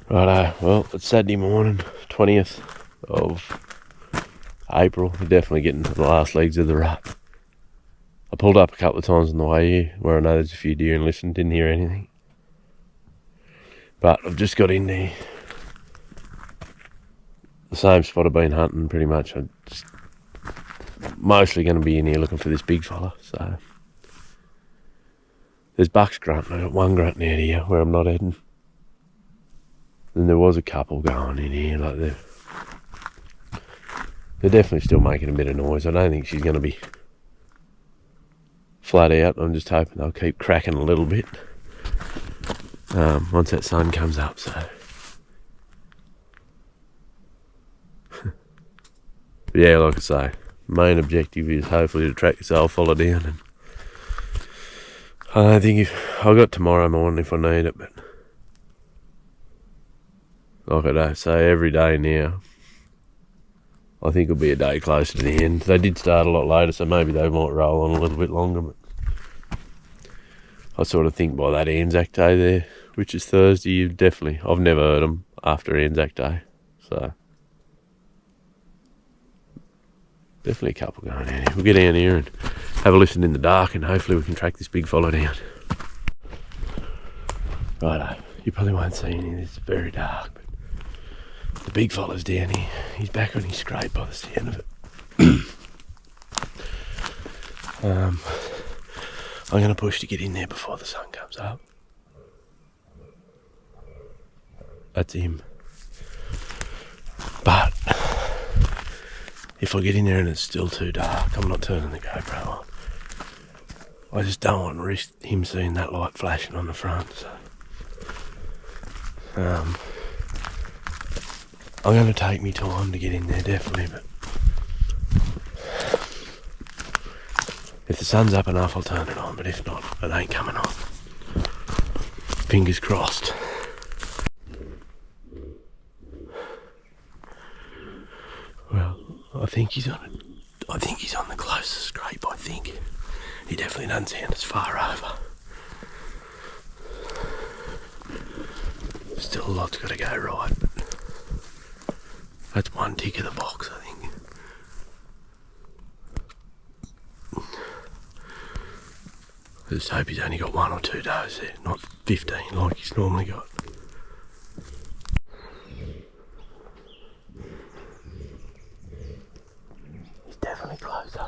Righto, well, it's Saturday morning, 20th of April. We're definitely getting to the last legs of the rut. I pulled up a couple of times on the way here where I know there's a few deer and listened, didn't hear anything. But I've just got in there. The same spot I've been hunting pretty much. I'm just mostly going to be in here looking for this big fella. So there's bucks grunting. I got one grunting out here where I'm not heading. And there was a couple going in here, like they're definitely still making a bit of noise. I don't think she's going to be flat out. I'm just hoping they'll keep cracking a little bit once that sun comes up. So yeah, like I say, main objective is hopefully to track this old fella down. And I don't think I've got tomorrow morning if I need it, but like I don't say, every day now, I think it'll be a day closer to the end. They did start a lot later, so maybe they might roll on a little bit longer, but I sort of think by that Anzac Day there, which is Thursday, you definitely, I've never heard them after Anzac Day, so definitely a couple going down here. We'll get down here and have a listen in the dark, and hopefully we can track this big fella down. Righto, you probably won't see any of this, it's very dark, but the big fella's down here. He's back on his scrape by the sound of it. I'm going to push to get in there before the sun comes up. That's him. But if I get in there and it's still too dark, I'm not turning the GoPro on. I just don't want to risk him seeing that light flashing on the front. So I'm going to take me time to get in there, definitely, but if the sun's up enough, I'll turn it on, but if not, it ain't coming on. Fingers crossed. Well, I think he's on the closest scrape, I think. He definitely doesn't sound as far over. Still a lot's got to go right, but that's one tick of the box, I think. I just hope he's only got 1 or 2 does there, not 15 like he's normally got. He's definitely closer.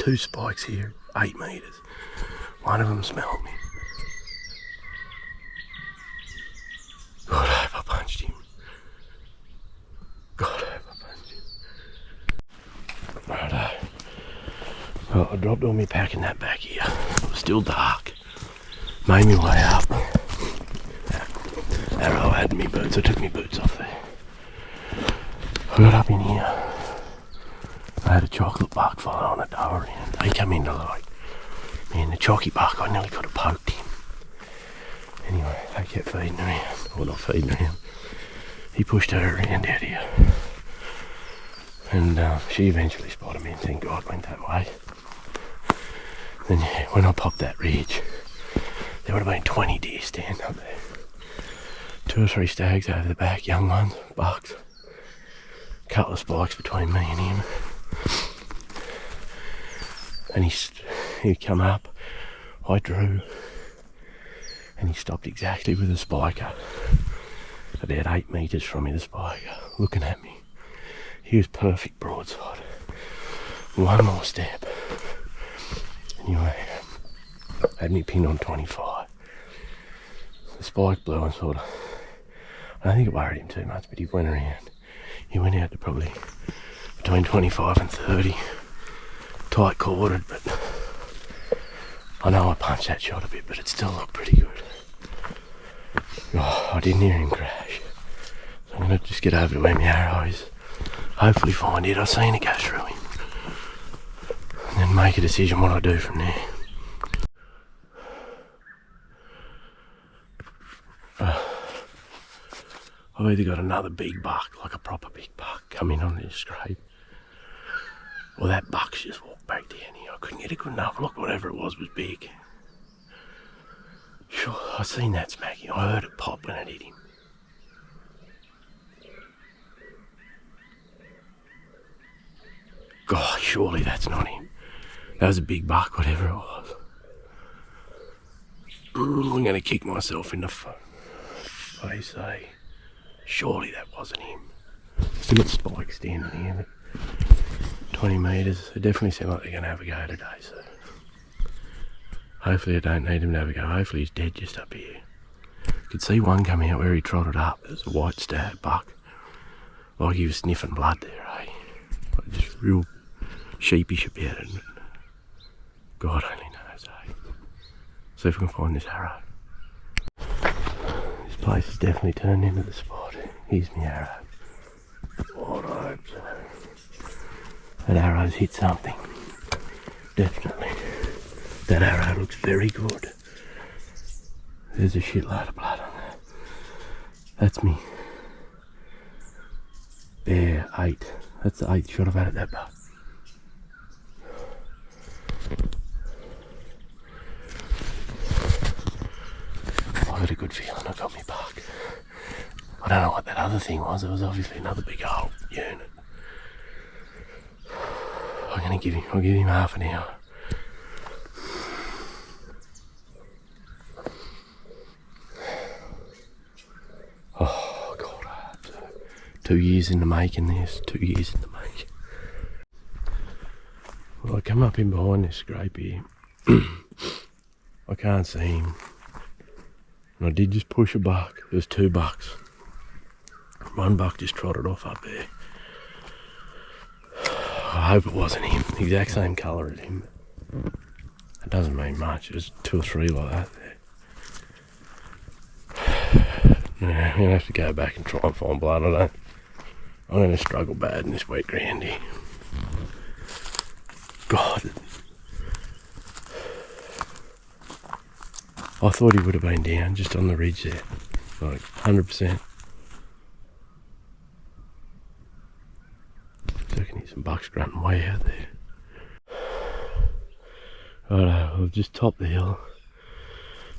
2 spikes here, 8 metres. One of them smelled me. God, I hope I punched him. God, I hope I punched him. Righto. Well, I dropped all my pack in that back here. It was still dark. Made me way up. Arrow had me boots. I took my boots off there. I got up in here. I had a chocolate buck following a doe and they come in to like me and the chalky buck. I nearly could have poked him. Anyway, they kept feeding around. Well, not feeding around. He pushed her around out here. And she eventually spotted me and thank God went that way. Then yeah, when I popped that ridge, there would have been 20 deer standing up there. 2 or 3 stags over the back, young ones, bucks. A couple of spikes between me and him. And he come up, I drew, and he stopped exactly with the spiker. About 8 metres from me, the spiker, looking at me. He was perfect broadside. One more step. Anyway, had me pinned on 25. The spike blew and sort of, I don't think it worried him too much, but he went around. He went out to probably between 25 and 30. Tight corded, but I know I punched that shot a bit, but it still looked pretty good. Oh, I didn't hear him crash. So I'm going to just get over to where my arrow is. Hopefully find it. I've seen it go through him. And then make a decision what I do from there. I've either got another big buck, like a proper big buck, come in on this scrape. Well, that buck's just walked back down here. I couldn't get it good enough. Look, whatever it was big. Sure, I seen that smacking. I heard it pop when it hit him. God, surely that's not him. That was a big buck, whatever it was. I'm going to kick myself in the face, eh? Surely that wasn't him. Still got spikes standing here, but 20 metres. They definitely seem like they're going to have a go today, so hopefully I don't need him to have a go. Hopefully he's dead just up here. You could see one coming out where he trotted up. There's a white stag buck. Like he was sniffing blood there, eh? Like just real sheepish about it. God only knows, eh? See if we can find this arrow. This place has definitely turned into the spot. Here's my arrow. Oh, I hope so. That arrow's hit something. Definitely. That arrow looks very good. There's a shitload of blood on that. That's me. Bear 8. That's the 8th shot I've had at that buck. I got a good feeling I got me buck. I don't know what that other thing was. It was obviously another big old unit. I'll give him half an hour. Oh God, 2 years in the making this. 2 years in the making. Well, I come up in behind this scrape here. I can't see him. And I did just push a buck. There's 2 bucks. One buck just trotted off up there. I hope it wasn't him. The exact same colour as him. It doesn't mean much. There's 2 or 3 like that there. Yeah, I'm going to have to go back and try and find blood. I'm going to struggle bad in this wet ground here. God. I thought he would have been down just on the ridge there. Like 100%. So I can hear some bucks grunting way out there. Righto, I've just topped the hill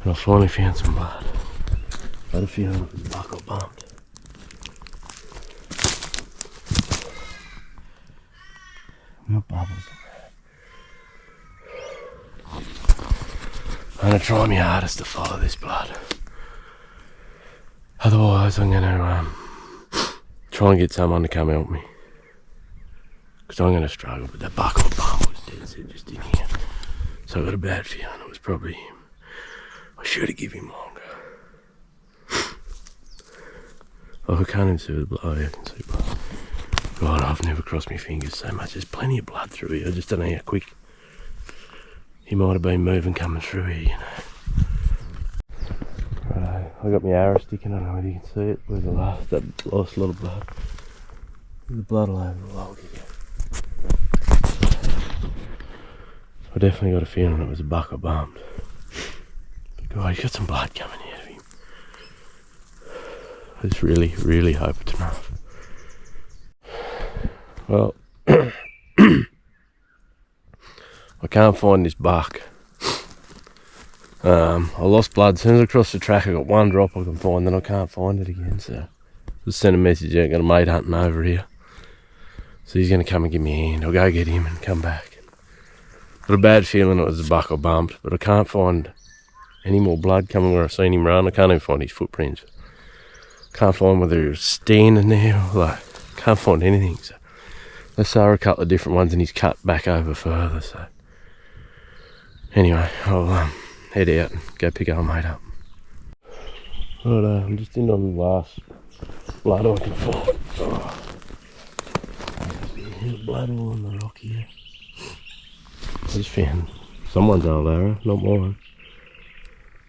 and I finally found some blood. I had a feeling it was a buck or bumped. We got bubbles. I'm going to try my hardest to follow this blood. Otherwise I'm going to try and get someone to come help me. Because I'm going to struggle, but that buck or bump was dead set just in here. So I got a bad feeling it was probably him. I should have given him longer. Oh, I can't even see the blood. Oh, yeah, I can see blood. God, I've never crossed my fingers so much. There's plenty of blood through here. I just don't know how quick he might have been moving coming through here, you know. Right, I got my arrow sticking. I don't know whether you can see it. Where's the last? That lost a lot of blood. There's the blood all over the log here. I definitely got a feeling it was a buck I bumped. But God, he's got some blood coming out of him. I just really, really hope it's enough. Well, I can't find this buck. I lost blood as soon as I crossed the track. I got one drop I can find, then I can't find it again. So just sent a message out, got a mate hunting over here. So he's going to come and give me a hand. I'll go get him and come back. Got a bad feeling it was a buck I bumped, but I can't find any more blood coming where I've seen him run. I can't even find his footprints. Can't find whether he was standing there or like, can't find anything. So I saw a couple of different ones and he's cut back over further. So anyway, I'll head out and go pick our mate up. Right, I'm just in on the last blood I can find. Oh. There's blood all on the rock here. I just found someone's old arrow, not mine.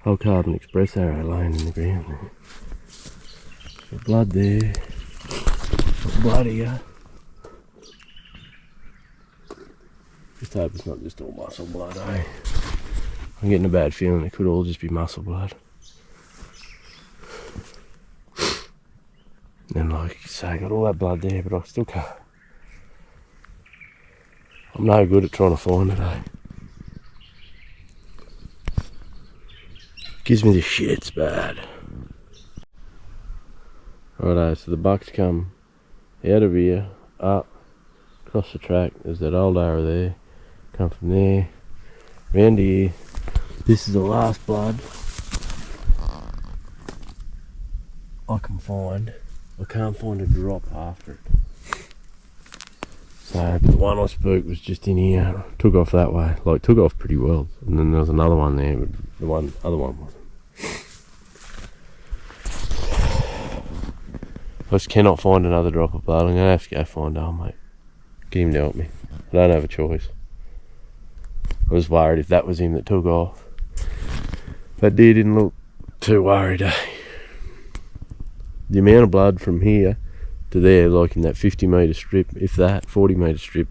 Old Carbon Express arrow laying in the ground there. Got blood there. Got blood here. Just hope it's not just all muscle blood, eh? I'm getting a bad feeling it could all just be muscle blood. And like you say, I got all that blood there, but I still can't. I'm no good at trying to find it, eh? Gives me the shits bad. Righto, so the buck's come out of here, up, across the track. There's that old arrow there. Come from there, round here. This is the last blood I can find. I can't find a drop after it. So the one I spooked was just in here. Took off that way, like took off pretty well. And then there was another one there, but the other one wasn't. I just cannot find another drop of blood. I'm going to have to go find old mate. Get him to help me. I don't have a choice. I was worried if that was him that took off. But deer didn't look too worried, eh? The amount of blood from here to there, like in that 50 metre strip, if that, 40 metre strip,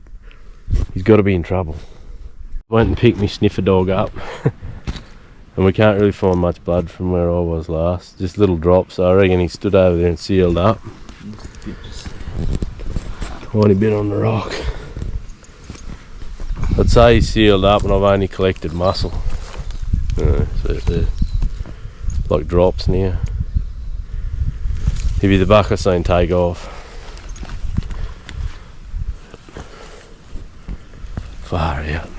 he's got to be in trouble. Went and picked my sniffer dog up. And we can't really find much blood from where I was last. Just little drops. So I reckon he stood over there and sealed up. Tiny bit on the rock. I'd say he's sealed up and I've only collected muscle. So they're like drops now. He'd be the buck I seen take off. Far out.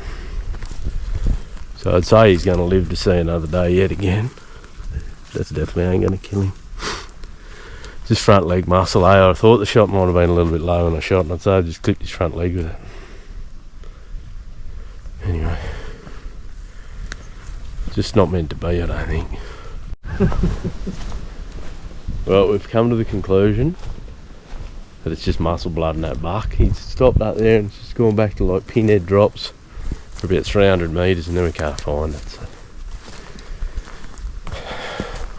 So I'd say he's going to live to see another day yet again. That's definitely ain't going to kill him. Just front leg muscle, eh? I thought the shot might have been a little bit low when I shot, and I'd say I just clipped his front leg with it. Anyway. Just not meant to be, I don't think. Well, we've come to the conclusion that it's just muscle blood in that buck. He's stopped up there and just gone back to like pinhead drops for about 300 metres and then we can't find it. So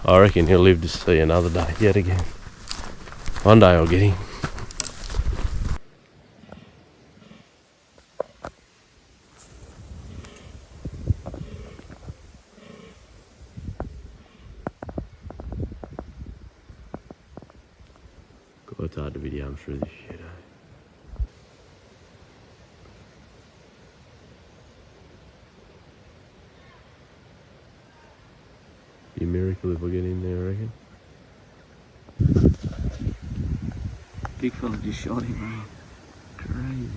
I reckon he'll live to see another day yet again. One day I'll get him. God, it's hard to video through this shit, eh? Be a miracle if I get in there, I reckon. Big fella just shot him, man. Crazy.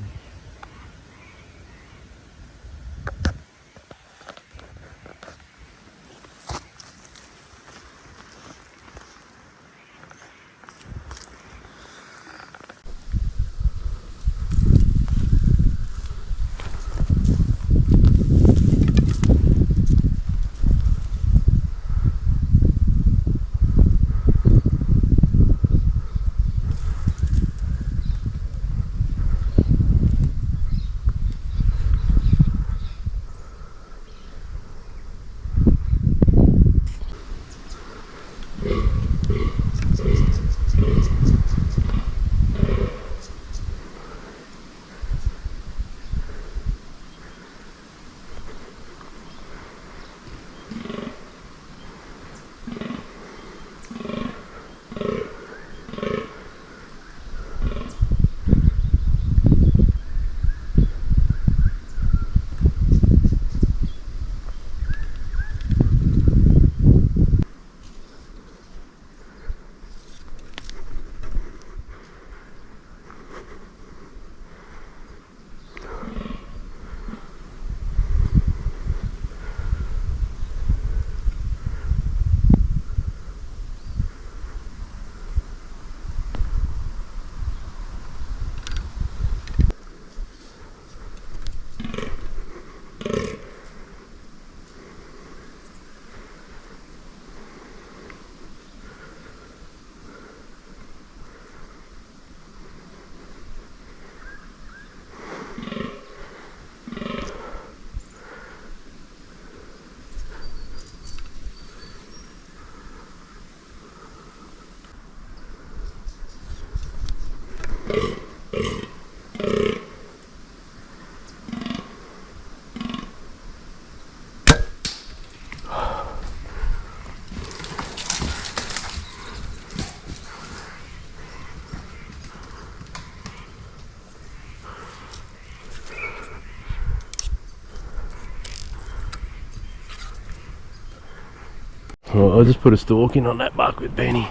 Right, I just put a stalk in on that buck with Benny.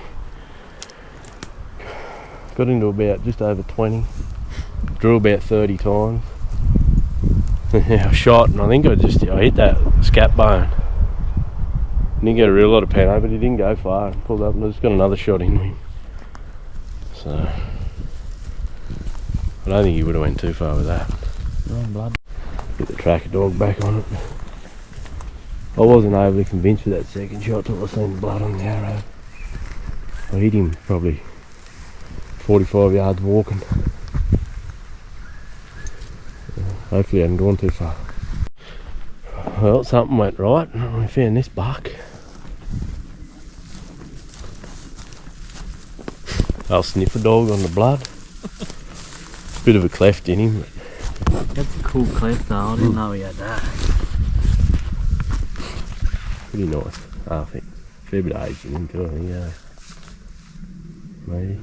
Got into about just over 20. Drew about 30 times. I shot and I think I hit that scap bone. Didn't get a real lot of pano, but he didn't go far. And pulled up and I just got another shot in him. So I don't think he would have went too far with that. Wrong blood. Get the tracker dog back on it. I wasn't overly convinced with that second shot till I seen the blood on the arrow. I hit him probably 45 yards walking. Hopefully I hadn't gone too far. Well, something went right and we found this buck. I'll sniff a dog on the blood. Bit of a cleft in him. That's a cool cleft though, I didn't know he had that. Pretty nice, I think. Fair bit of age in him too, I think, yeah. Maybe.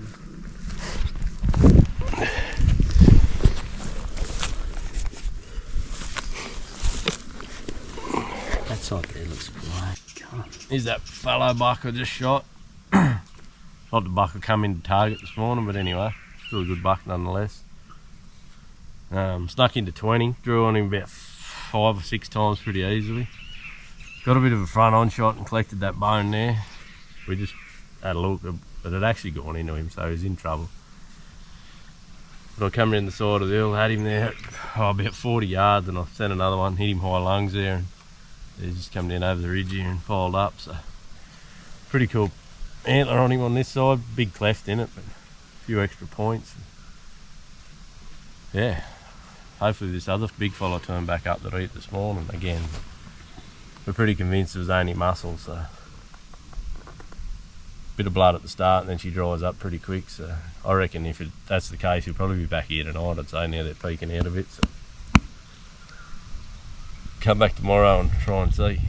That side there looks great. Is that fallow buck I just shot? Not the buck I come into target this morning, but anyway, still a good buck nonetheless. Snuck into 20, drew on him about 5 or 6 times pretty easily. Got a bit of a front on shot and collected that bone there. We just had a look, but it had actually gone into him, so he was in trouble. But I come around the side of the hill, had him there about 40 yards, and I sent another one, hit him high lungs there, and he just come down over the ridge here and piled up. So pretty cool antler on him on this side, big cleft in it, but a few extra points. Yeah, hopefully this other big fella turned back up that I hit this morning again. We're pretty convinced it was only muscle, so bit of blood at the start and then she dries up pretty quick, so I reckon if that's the case he'll probably be back here tonight, I'd say, now they're peeking out of it. So come back tomorrow and try and see.